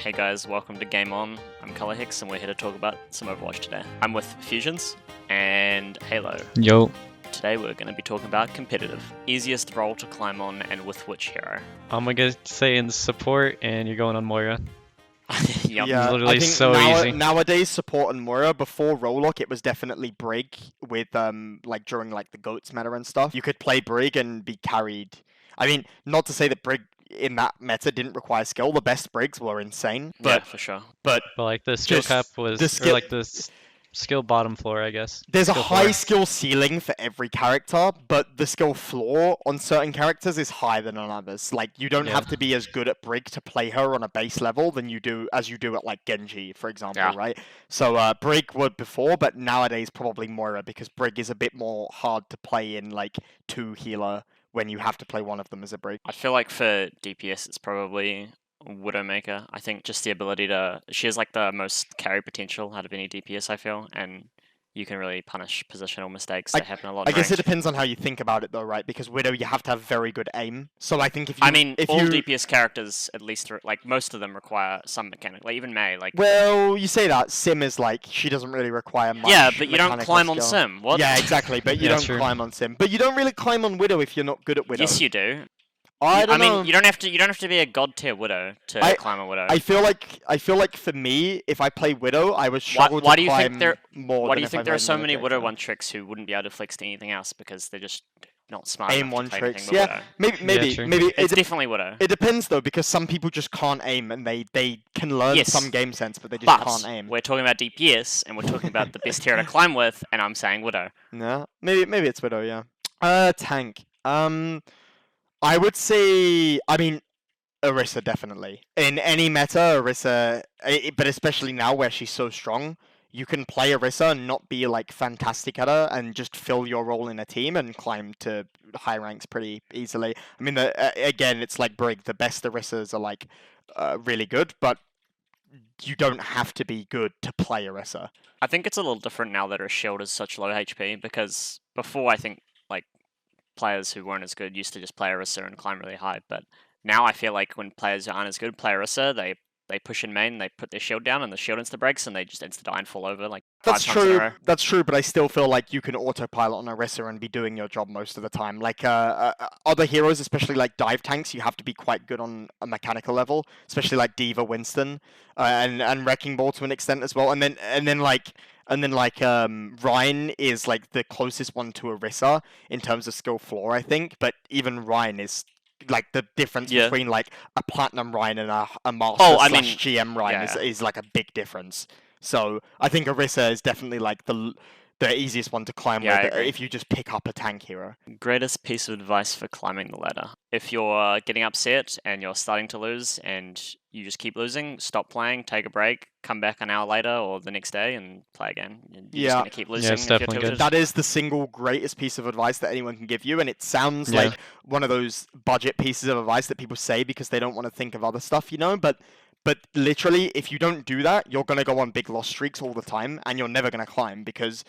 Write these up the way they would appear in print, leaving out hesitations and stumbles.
Hey guys, welcome to Game On. I'm Colourhex and we're here to talk about some Overwatch today. I'm with Fusions and Halo. Yo. Today we're going to be talking about competitive. Easiest role to climb on and with which hero. I'm gonna say in support, and you're going on Moira. Yep. Yeah, Literally I think so easy. nowadays support and Moira. Before Rolock, it was definitely Brig with like during like the Goats meta and stuff. You could play Brig and be carried. I mean, not to say that Brig in that meta didn't require skill. The best Brigs were insane, Yeah, but for sure. but But like the skill just cap was, the or skill. like the skill bottom floor, I guess. There's a Skill high floor. skill ceiling for every character, but the skill floor on certain characters is higher than on others. Like you don't Yeah. have to be as good at Brig to play her on a base level than you do as you do at like Genji, for example, Yeah. right? So Brig were before, but nowadays probably Moira because Brig is a bit more hard to play in like two healer when you have to play one of them as a Brig. I feel like for DPS it's probably Widowmaker. I think just the ability to... She has like the most carry potential out of any DPS, I feel, and you can really punish positional mistakes that happen a lot I in guess it ranked. depends on how you think about it though, right? Because Widow, you have to have very good aim. So I think if you, I mean, if all you, DPS characters, at least, like most of them require some mechanic. Like even Mei, like... well, you say that Sim is like she doesn't really require much. Yeah, but you don't mechanical climb on skill. Sim. What? Yeah, exactly. But you Yeah, don't true. climb on Sim. But you don't really climb on Widow if you're not good at Widow. Yes, you do. I don't know. mean, you don't have to be a god tier Widow to climb a Widow. I feel like for me, if I play Widow, I would struggle why to do you climb think there? more. Why do than you if think I there are played so another many Widow character. one tricks who wouldn't be able to flex to anything else because they're just not smart Aim enough one to play tricks? anything but Yeah, Widow? maybe. true. It's definitely Widow. It depends though, because some people just can't aim, and they can learn Yes. some game sense, but they just But can't aim. we're talking about DPS and we're talking about the best hero to climb with, and I'm saying Widow. Yeah, maybe it's Widow. Yeah. Tank. I would say. I mean, Orisa definitely. In any meta, Orisa, but especially now where she's so strong, you can play Orisa and not be like fantastic at her and just fill your role in a team and climb to high ranks pretty easily. I mean, again, it's like Brig. The best Orisas are like really good, but you don't have to be good to play Orisa. I think it's a little different now that her shield is such low HP because before I think like players who weren't as good used to just play Orisa and climb really high, but now I feel like when players who aren't as good play Orisa, they push in main, they put their shield down, and the shield insta breaks, and they just insta die and fall over like That's 5 times in a true. row. That's true, but I still feel like you can autopilot on Orisa and be doing your job most of the time. Like other heroes, especially like dive tanks, you have to be quite good on a mechanical level, especially like Diva, Winston, and Wrecking Ball to an extent as well. And then Ryan is like the closest one to Orisa in terms of skill floor, I think. But even Ryan is like the difference between like a platinum Ryan and a master GM Ryan is like a big difference. So I think Orisa is definitely like the easiest one to climb with if you just pick up a tank hero. Greatest piece of advice for climbing the ladder. If you're getting upset and you're starting to lose and you just keep losing, stop playing, take a break, come back an hour later or the next day and play again. You're just going to keep losing it's if you're definitely tilted. good. That is the single greatest piece of advice that anyone can give you, and it sounds like one of those budget pieces of advice that people say because they don't want to think of other stuff, But literally, if you don't do that, you're going to go on big loss streaks all the time, and you're never going to climb because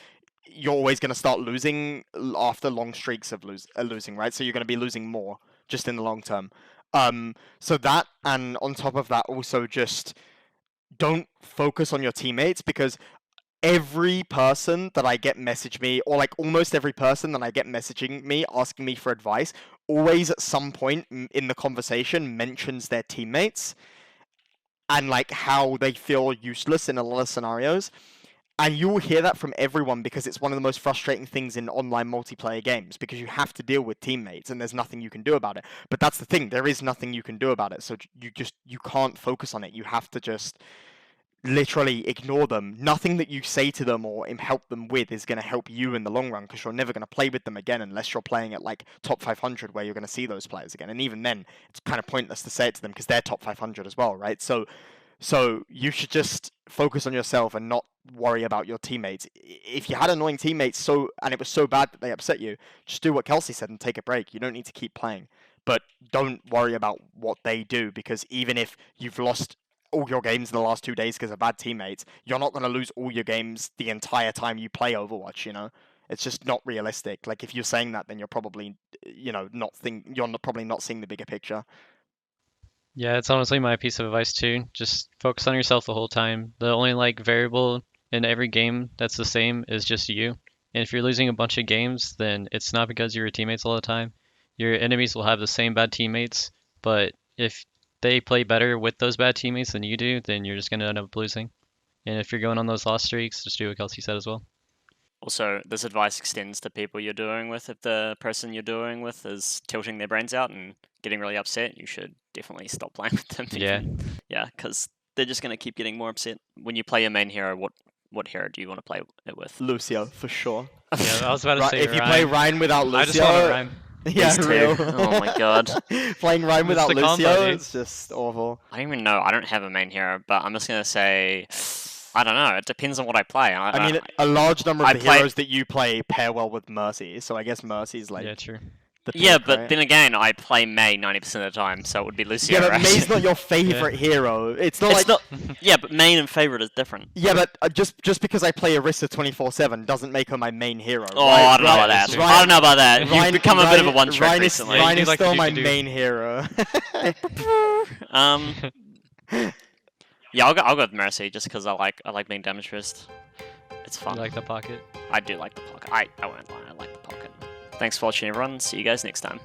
you're always going to start losing after long streaks of losing, right? So you're going to be losing more just in the long term. So that, and on top of that, also just don't focus on your teammates because every person that I get message me, or like almost every person that I get messaging me asking me for advice, always at some point in the conversation mentions their teammates and like how they feel useless in a lot of scenarios. And you will hear that from everyone because it's one of the most frustrating things in online multiplayer games because you have to deal with teammates and there's nothing you can do about it. But that's the thing, there is nothing you can do about it. So you can't focus on it. You have to just literally ignore them. Nothing that you say to them or help them with is going to help you in the long run because you're never going to play with them again unless you're playing at like top 500 where you're going to see those players again. And even then, it's kind of pointless to say it to them because they're top 500 as well, right? So you should just focus on yourself and not worry about your teammates. If you had annoying teammates and it was so bad that they upset you, just do what Kelsey said and take a break. You don't need to keep playing. But don't worry about what they do because even if you've lost all your games in the last 2 days because of bad teammates, you're not going to lose all your games the entire time you play Overwatch, It's just not realistic. Like if you're saying that, then you're probably, probably not seeing the bigger picture. Yeah, it's honestly my piece of advice too. Just focus on yourself the whole time. The only like variable in every game that's the same is just you. And if you're losing a bunch of games, then it's not because you're your teammates all the time. Your enemies will have the same bad teammates, but if they play better with those bad teammates than you do, then you're just gonna end up losing. And if you're going on those loss streaks, just do what Kelsey said as well. Also, this advice extends to people you're doing with. If the person you're doing with is tilting their brains out and getting really upset, you should definitely stop playing with them. Yeah. Yeah, because they're just going to keep getting more upset. When you play your main hero, what hero do you want to play it with? Lucio, for sure. Yeah, I was about to say If you play Ryan without Lucio, I just want to rhyme. yeah, These two. real. Oh my god. Playing Ryan It's without the combo, Lucio dude. is just awful. I don't even know. I don't have a main hero, but I'm just going to say, I don't know. It depends on what I play. I mean, a large number I of the play- heroes that you play pair well with Mercy, so I guess Mercy's like Yeah, true. the yeah, pick, but right? then again, I play Mei 90% of the time, so it would be Lucio. Yeah, but right? May's not your favorite hero. It's not It's like not. Yeah, but main and favorite is different. yeah, but just because I play Orisa 24/7 doesn't make her my main hero. Oh, I don't know about Ryan- that. I don't know about that. Ryan- You've become a bit of a one trick Ryan is, recently. Ryan You is like still to my do. main hero. Um, yeah, I'll go with Mercy just because I like being damage resist. It's You fun. like the pocket? I do like the pocket. I won't lie, I like the pocket. Thanks for watching, everyone. See you guys next time.